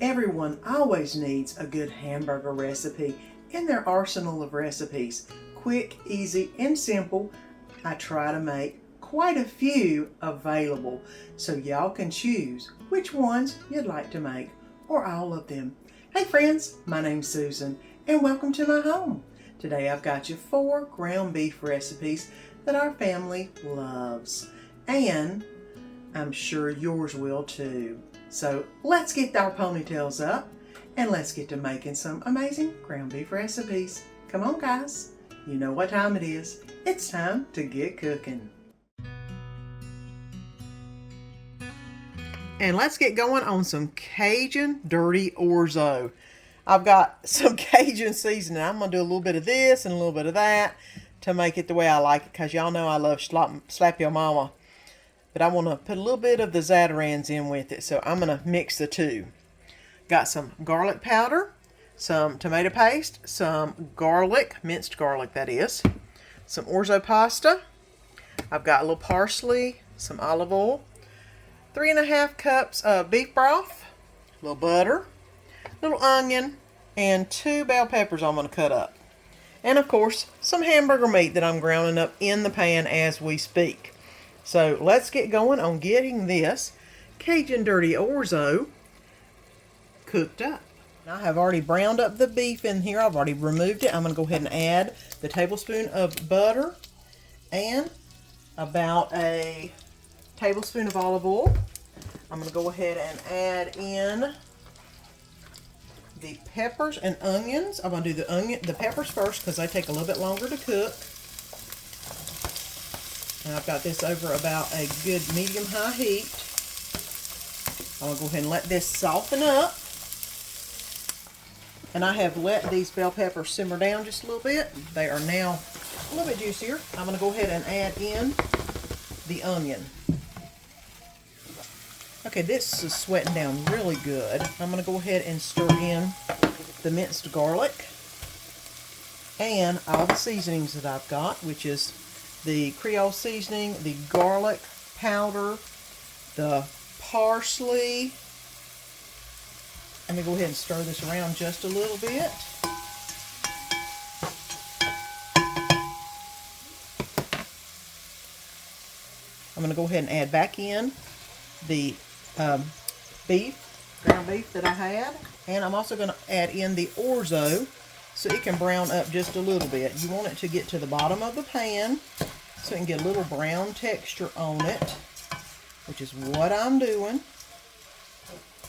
Everyone always needs a good hamburger recipe in their arsenal of recipes. Quick, easy, and simple. I try to make quite a few available so y'all can choose which ones you'd like to make, or all of them. Hey friends, my name's Susan and welcome to my home. Today I've got you 4 ground beef recipes that our family loves, and I'm sure yours will too. So let's get our ponytails up and let's get to making some amazing ground beef recipes. Come on guys, you know what time it is. It's time to get cooking. And let's get going on some Cajun dirty Orzo. I've got some Cajun seasoning. I'm going to do a little bit of this and a little bit of that to make it the way I like it, because y'all know I love slap your mama. But I want to put a little bit of the Zatarain's in with it, so I'm going to mix the two. Got some garlic powder, some tomato paste, some garlic, minced garlic that is, some Orzo pasta. I've got a little parsley, some olive oil, 3½ cups of beef broth, a little butter, a little onion, and 2 bell peppers I'm going to cut up. And of course, some hamburger meat that I'm grounding up in the pan as we speak. So let's get going on getting this Cajun dirty Orzo cooked up. Now, I have already browned up the beef in here. I've already removed it. I'm going to go ahead and add the tablespoon of butter and about a tablespoon of olive oil. I'm going to go ahead and add in the peppers and onions. I'm going to do the peppers first because they take a little bit longer to cook. And I've got this over about a good medium-high heat. I'm going to go ahead and let this soften up. And I have let these bell peppers simmer down just a little bit. They are now a little bit juicier. I'm going to go ahead and add in the onion. Okay, this is sweating down really good. I'm going to go ahead and stir in the minced garlic and all the seasonings that I've got, which is the Creole seasoning, the garlic powder, the parsley. I'm going to go ahead and stir this around just a little bit. I'm going to go ahead and add back in the ground beef that I had. And I'm also going to add in the Orzo so it can brown up just a little bit. You want it to get to the bottom of the pan so it can get a little brown texture on it, which is what I'm doing.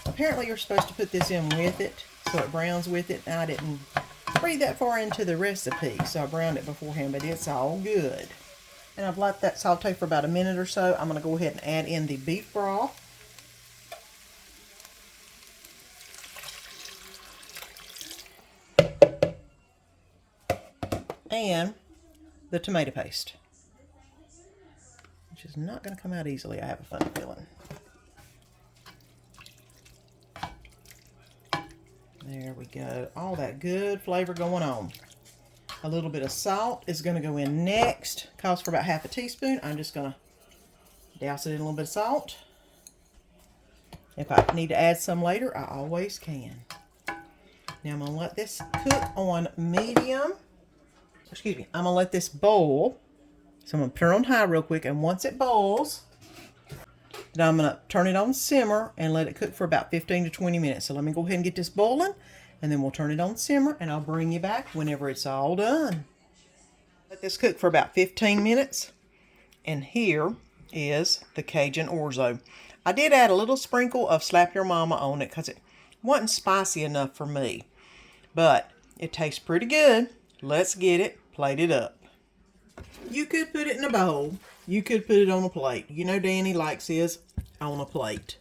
Apparently you're supposed to put this in with it so it browns with it. I didn't read that far into the recipe, so I browned it beforehand, but it's all good. And I've let that saute for about a minute or so. I'm going to go ahead and add in the beef broth. And the tomato paste, which is not going to come out easily, I have a funny feeling. There we go. All that good flavor going on. A little bit of salt is going to go in next. Calls for about ½ teaspoon. I'm just going to douse it in a little bit of salt. If I need to add some later, I always can. Now I'm going to let this cook on medium. Excuse me, I'm going to let this boil. So I'm going to turn it on high real quick, and once it boils, then I'm going to turn it on simmer and let it cook for about 15 to 20 minutes. So let me go ahead and get this boiling, and then we'll turn it on simmer, and I'll bring you back whenever it's all done. Let this cook for about 15 minutes, and here is the Cajun Orzo. I did add a little sprinkle of Slap Your Mama on it because it wasn't spicy enough for me, but it tastes pretty good. Let's get it plated up. You could put it in a bowl. You could put it on a plate. You know Danny likes his on a plate.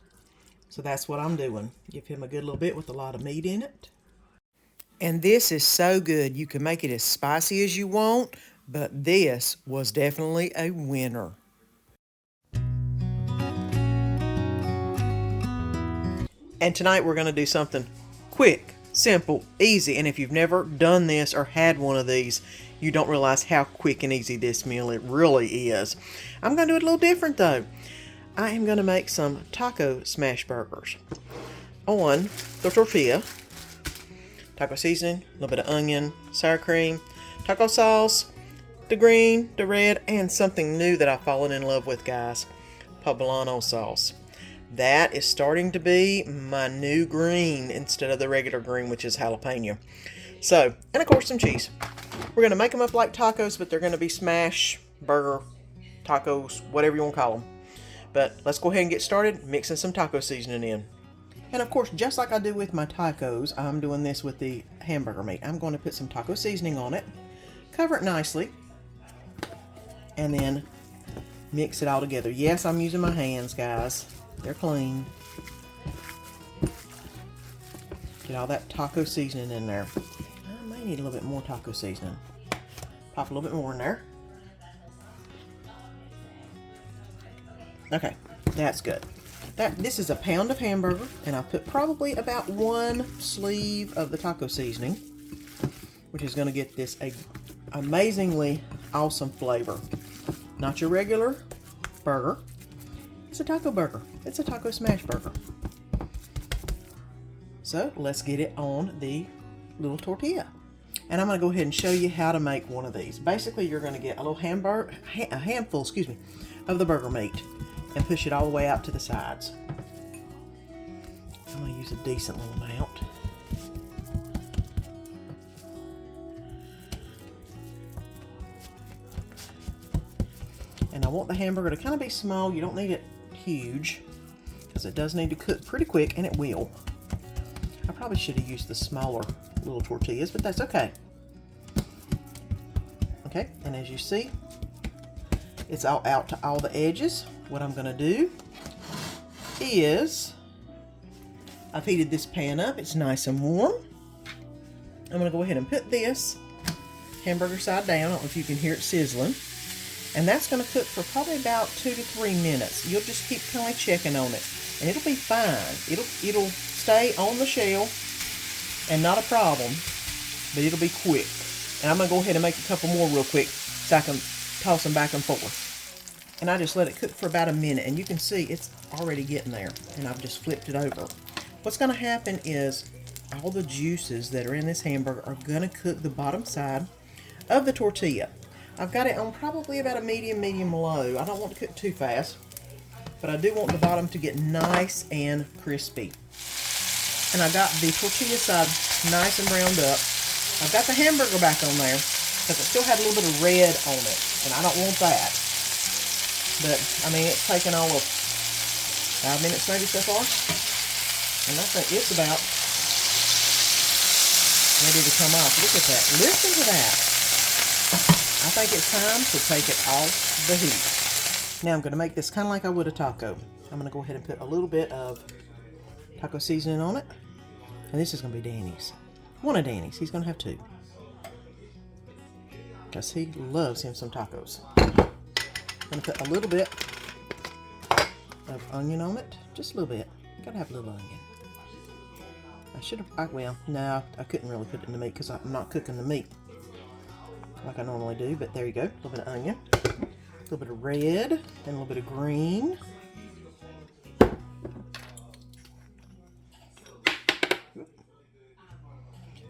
So that's what I'm doing. Give him a good little bit with a lot of meat in it. And this is so good. You can make it as spicy as you want, but this was definitely a winner. And tonight we're going to do something quick, simple, easy. And if you've never done this or had one of these, you don't realize how quick and easy this meal it really is. I'm going to do it a little different though. I am going to make some taco smash burgers. on the tortilla. Taco seasoning, a little bit of onion, sour cream, taco sauce, the green, the red, and something new that I've fallen in love with, guys, poblano sauce. That is starting to be my new green instead of the regular green, which is jalapeno. So, and of course some cheese. We're going to make them up like tacos, but they're going to be smash, burger, tacos, whatever you want to call them. But let's go ahead and get started mixing some taco seasoning in. And of course, just like I do with my tacos, I'm doing this with the hamburger meat. I'm going to put some taco seasoning on it, cover it nicely, and then mix it all together. Yes, I'm using my hands, guys. They're clean. Get all that taco seasoning in there. I may need a little bit more taco seasoning. Pop a little bit more in there. Okay, that's good. This is a pound of hamburger, and I put probably about 1 sleeve of the taco seasoning, which is going to get this a amazingly awesome flavor. Not your regular burger. It's a taco burger. It's a taco smash burger. So let's get it on the little tortilla. And I'm going to go ahead and show you how to make one of these. Basically, you're going to get a little handful, of the burger meat and push it all the way out to the sides. I'm going to use a decent little amount. And I want the hamburger to kind of be small. You don't need it huge because it does need to cook pretty quick, and it will. I probably should have used the smaller little tortillas, but that's okay. Okay, and as you see, it's all out to all the edges. What I'm going to do is, I've heated this pan up. It's nice and warm. I'm going to go ahead and put this hamburger side down. I don't know if you can hear it sizzling. And that's going to cook for probably about 2 to 3 minutes. You'll just keep kind of checking on it, and it'll be fine. It'll stay on the shell and not a problem, but it'll be quick. And I'm going to go ahead and make a couple more real quick so I can toss them back and forth. And I just let it cook for about a minute, and you can see it's already getting there. And I've just flipped it over. What's going to happen is all the juices that are in this hamburger are going to cook the bottom side of the tortilla. I've got it on probably about a medium low. I don't want to cook too fast, but I do want the bottom to get nice and crispy. And I got the tortilla side nice and browned up. I've got the hamburger back on there because it still had a little bit of red on it, and I don't want that. But, I mean, it's taken all of 5 minutes maybe so far. And I think it's about ready to come off. Look at that. Listen to that. I think it's time to take it off the heat. Now I'm going to make this kind of like I would a taco. I'm going to go ahead and put a little bit of taco seasoning on it. And this is going to be Danny's. One of Danny's. He's going to have 2. Because he loves him some tacos. I'm going to put a little bit of onion on it. Just a little bit. Got to have a little onion. I should have, well, no, I couldn't really put it in the meat because I'm not cooking the meat like I normally do, but there you go. A little bit of onion, a little bit of red, and a little bit of green.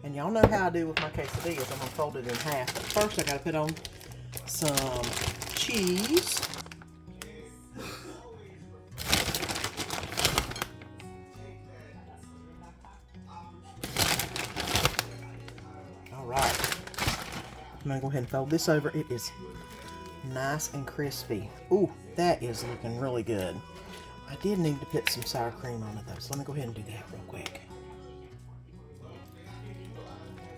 And y'all know how I do with my quesadillas. I'm going to fold it in half. But first I got to put on some cheese. All right. I'm going to go ahead and fold this over. It is nice and crispy. Ooh, that is looking really good. I did need to put some sour cream on it though, so let me go ahead and do that real quick.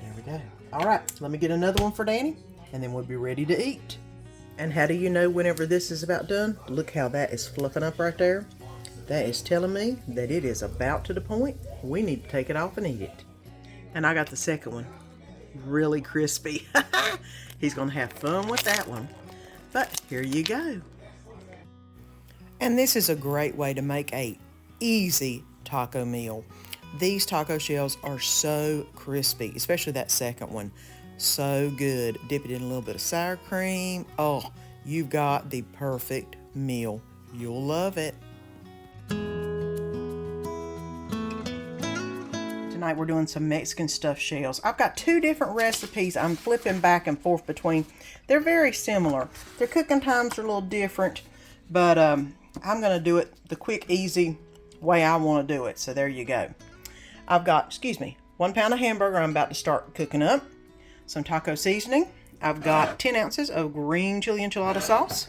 There we go. All right, let me get another one for Danny, and then we'll be ready to eat. And how do you know whenever this is about done? Look how that is fluffing up right there. That is telling me that it is about to the point we need to take it off and eat it. And I got the second one. Really crispy. He's going to have fun with that one. But here you go. And this is a great way to make a easy taco meal. These taco shells are so crispy, especially that second one. So good. Dip it in a little bit of sour cream. Oh, you've got the perfect meal. You'll love it. Tonight we're doing some Mexican stuffed shells. I've got two different recipes I'm flipping back and forth between. They're very similar. Their cooking times are a little different, but I'm going to do it the quick, easy way I want to do it. So there you go. I've got, 1 pound of hamburger I'm about to start cooking up. Some taco seasoning. I've got 10 ounces of green chili enchilada sauce.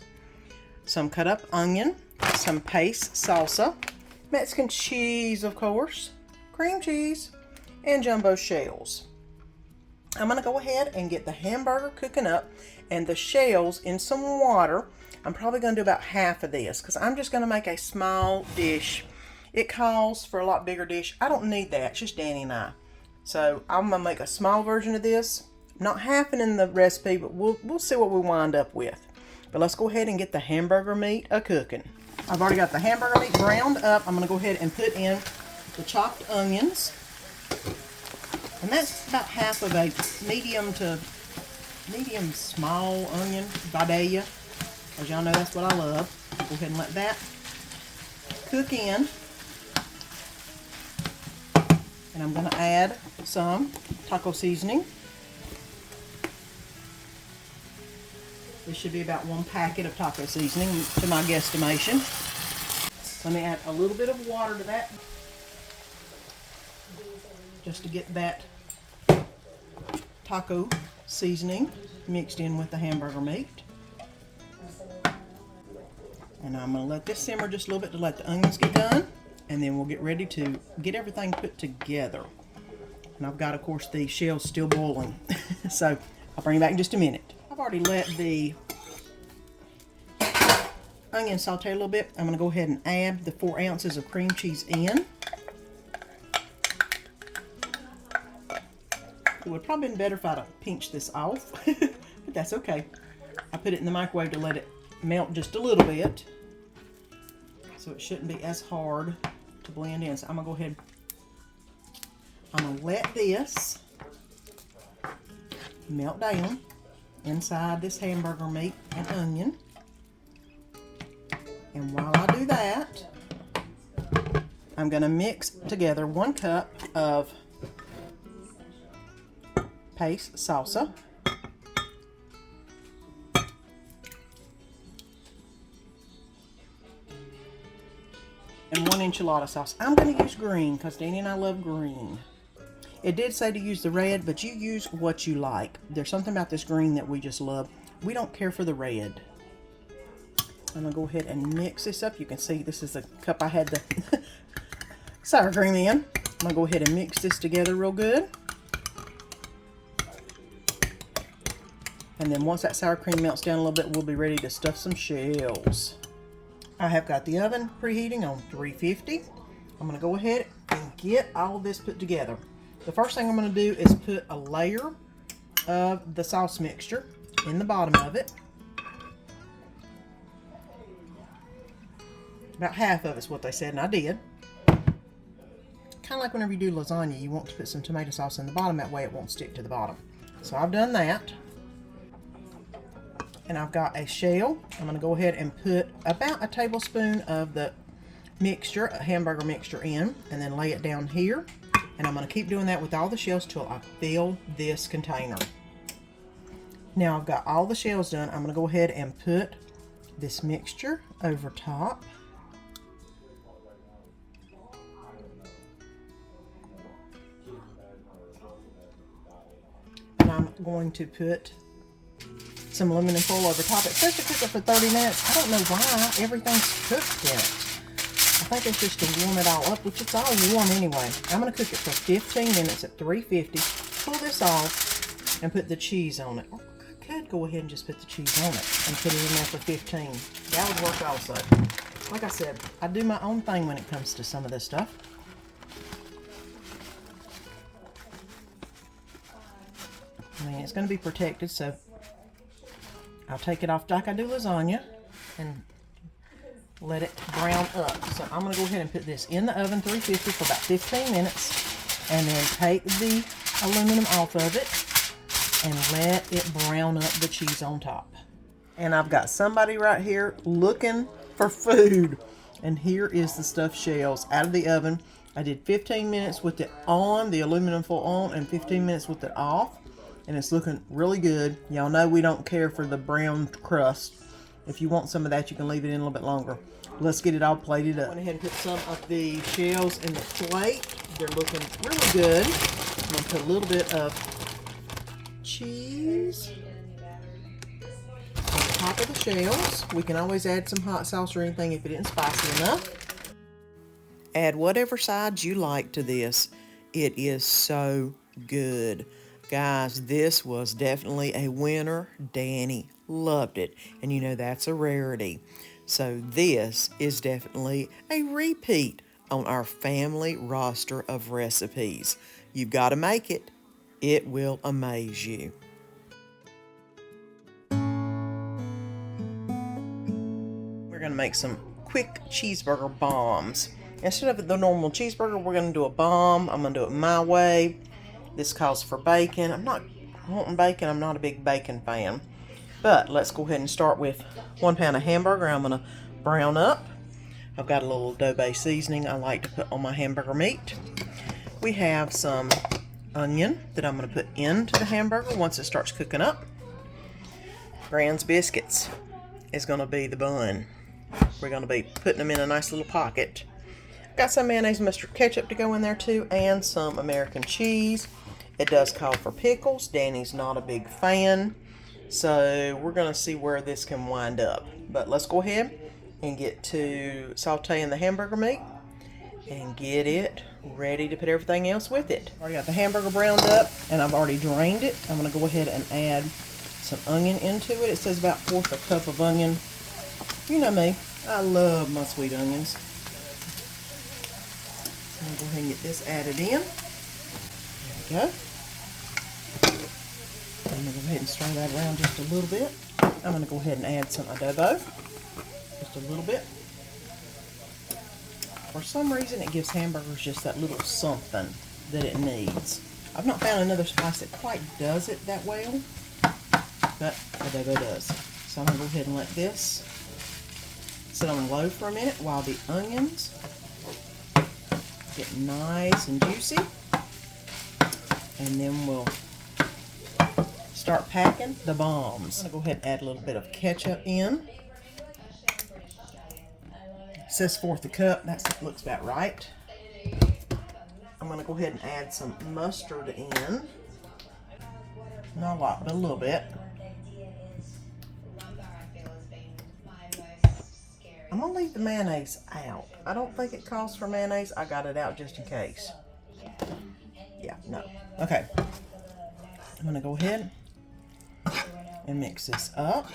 Some cut up onion. Some paste salsa. Mexican cheese, of course. Cream cheese. And jumbo shells. I'm going to go ahead and get the hamburger cooking up and the shells in some water. I'm probably going to do about half of this because I'm just going to make a small dish. It calls for a lot bigger dish. I don't need that. It's just Danny and I. So I'm going to make a small version of this. Not halving in the recipe, but we'll see what we wind up with. But let's go ahead and get the hamburger meat a-cooking. I've already got the hamburger meat browned up. I'm going to go ahead and put in the chopped onions. And that's about half of a medium small onion, Vidalia. As y'all know, that's what I love. Go ahead and let that cook in. And I'm going to add some taco seasoning. This should be about 1 packet of taco seasoning to my guesstimation. Let me add a little bit of water to that, just to get that taco seasoning mixed in with the hamburger meat. And I'm going to let this simmer just a little bit to let the onions get done, and then we'll get ready to get everything put together. And I've got, of course, the shells still boiling. So I'll bring you back in just a minute. I've already let the onion saute a little bit. I'm going to go ahead and add the 4 ounces of cream cheese in. It would probably been better if I'd have pinched this off, but that's okay. I put it in the microwave to let it melt just a little bit, so it shouldn't be as hard to blend in. So I'm going to go ahead, I'm going to let this melt down inside this hamburger meat and onion. And while I do that, I'm going to mix together 1 cup of paste salsa, and 1 enchilada sauce. I'm going to use green because Danny and I love green. It did say to use the red, but you use what you like. There's something about this green that we just love. We don't care for the red. I'm going to go ahead and mix this up. You can see this is the cup I had the sour cream in. I'm going to go ahead and mix this together real good. And then once that sour cream melts down a little bit, we'll be ready to stuff some shells. I have got the oven preheating on 350. I'm going to go ahead and get all of this put together. The first thing I'm going to do is put a layer of the sauce mixture in the bottom of it. About half of it's what they said, and I did. Kind of like whenever you do lasagna, you want to put some tomato sauce in the bottom, that way it won't stick to the bottom. So I've done that. And I've got a shell. I'm going to go ahead and put about a tablespoon of the mixture, a hamburger mixture in, and then lay it down here. And I'm going to keep doing that with all the shells till I fill this container. Now I've got all the shells done. I'm going to go ahead and put this mixture over top. And I'm going to put some aluminum foil over top. It says to cook it for 30 minutes. I don't know why everything's cooked in it. I think it's just to warm it all up, which it's all warm anyway. I'm going to cook it for 15 minutes at 350. Pull this off and put the cheese on it. Or I could go ahead and just put the cheese on it and put it in there for 15. That would work also. Like I said, I do my own thing when it comes to some of this stuff. I mean, it's going to be protected, so I'll take it off like I do lasagna and let it brown up. So I'm going to go ahead and put this in the oven 350 for about 15 minutes and then take the aluminum off of it and let it brown up the cheese on top. And I've got somebody right here looking for food. And here is the stuffed shells out of the oven. I did 15 minutes with it on, the aluminum foil on, and 15 minutes with it off. And it's looking really good. Y'all know we don't care for the brown crust. If you want some of that, you can leave it in a little bit longer. Let's get it all plated up. I went ahead and put some of the shells in the plate. They're looking really good. I'm going to put a little bit of cheese on the top of the shells. We can always add some hot sauce or anything if it isn't spicy enough. Add whatever sides you like to this. It is so good. Guys, this was definitely a winner. Danny loved it. And you know that's a rarity. So this is definitely a repeat on our family roster of recipes. You've got to make it. It will amaze you. We're going to make some quick cheeseburger bombs. Instead of the normal cheeseburger, we're going to do a bomb. I'm going to do it my way. This calls for bacon. I'm not wanting bacon. I'm not a big bacon fan. But let's go ahead and start with 1 pound of hamburger. I'm going to brown up. I've got a little adobe seasoning I like to put on my hamburger meat. We have some onion that I'm going to put into the hamburger once it starts cooking up. Grand's biscuits is going to be the bun. We're going to be putting them in a nice little pocket. Got some mayonnaise, mustard, ketchup to go in there too, and some American cheese. It does call for pickles. Danny's not a big fan, so we're going to see where this can wind up. But let's go ahead and get to sauteing the hamburger meat and get it ready to put everything else with it. Already got the hamburger browned up, and I've already drained it. I'm going to go ahead and add some onion into it. It says about 1/4 cup of onion. You know me, I love my sweet onions. I'm going to go ahead and get this added in. There we go. I'm going to go ahead and stir that around just a little bit. I'm going to go ahead and add some adobo. Just a little bit. For some reason, it gives hamburgers just that little something that it needs. I've not found another spice that quite does it that well, but adobo does. So I'm going to go ahead and let this sit on low for a minute while the onions get nice and juicy, and then we'll start packing the bombs. I'm going to go ahead and add a little bit of ketchup in. It says 1/4 cup. That looks about right. I'm going to go ahead and add some mustard in. Not a lot, but a little bit. I'm going to leave the mayonnaise out. I don't think it calls for mayonnaise. I got it out just in case. Yeah, no. Okay. I'm going to go ahead and mix this up.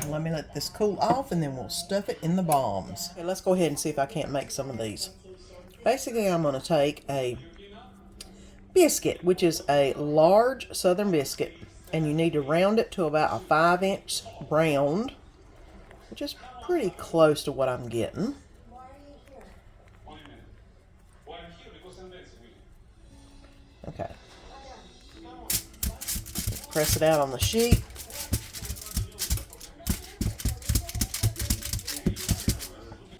Let me let this cool off, and then we'll stuff it in the bombs. Okay, let's go ahead and see if I can't make some of these. Basically, I'm going to take a biscuit, which is a large southern biscuit, and you need to round it to about a 5-inch round, which is pretty close to what I'm getting. Okay. Press it out on the sheet.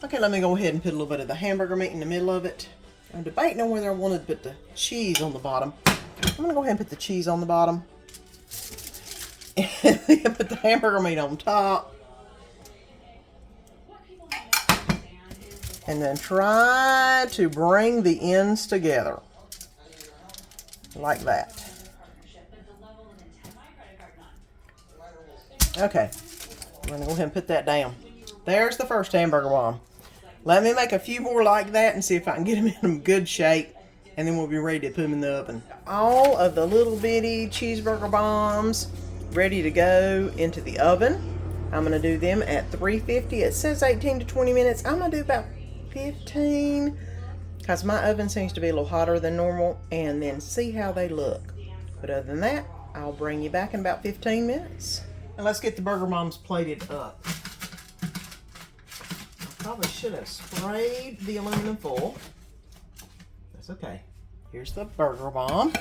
Okay, let me go ahead and put a little bit of the hamburger meat in the middle of it. I'm debating on whether I wanted to put the cheese on the bottom. I'm going to go ahead and put the cheese on the bottom. And then put the hamburger meat on top. And then try to bring the ends together. Like that. Okay. I'm going to go ahead and put that down. There's the first hamburger bomb. Let me make a few more like that and see if I can get them in good shape. And then we'll be ready to put them in the oven. All of the little bitty cheeseburger bombs ready to go into the oven. I'm going to do them at 350. It says 18 to 20 minutes. I'm going to do about 15 because my oven seems to be a little hotter than normal, and then see how they look. But other than that, I'll bring you back in about 15 minutes. And let's get the burger bombs plated up. Probably should have sprayed the aluminum foil. That's okay. Here's the burger bomb.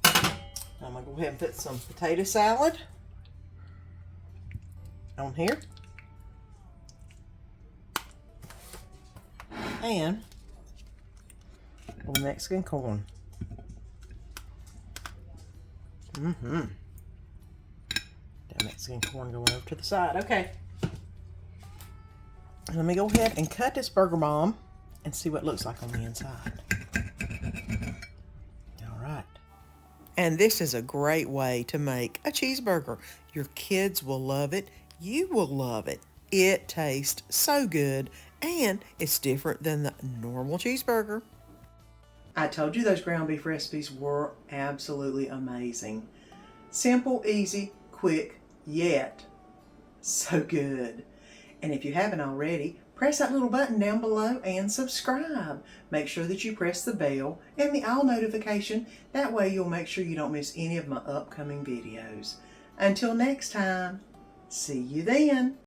I'm going to go ahead and put some potato salad on here. And a little Mexican corn. That Mexican corn going over to the side. Okay. Let me go ahead and cut this burger bomb and see what it looks like on the inside. All right. And this is a great way to make a cheeseburger. Your kids will love it. You will love it. It tastes so good, and it's different than the normal cheeseburger. I told you those ground beef recipes were absolutely amazing. Simple, easy, quick, yet so good. And if you haven't already, press that little button down below and subscribe. Make sure that you press the bell and the all notification. That way you'll make sure you don't miss any of my upcoming videos. Until next time, see you then.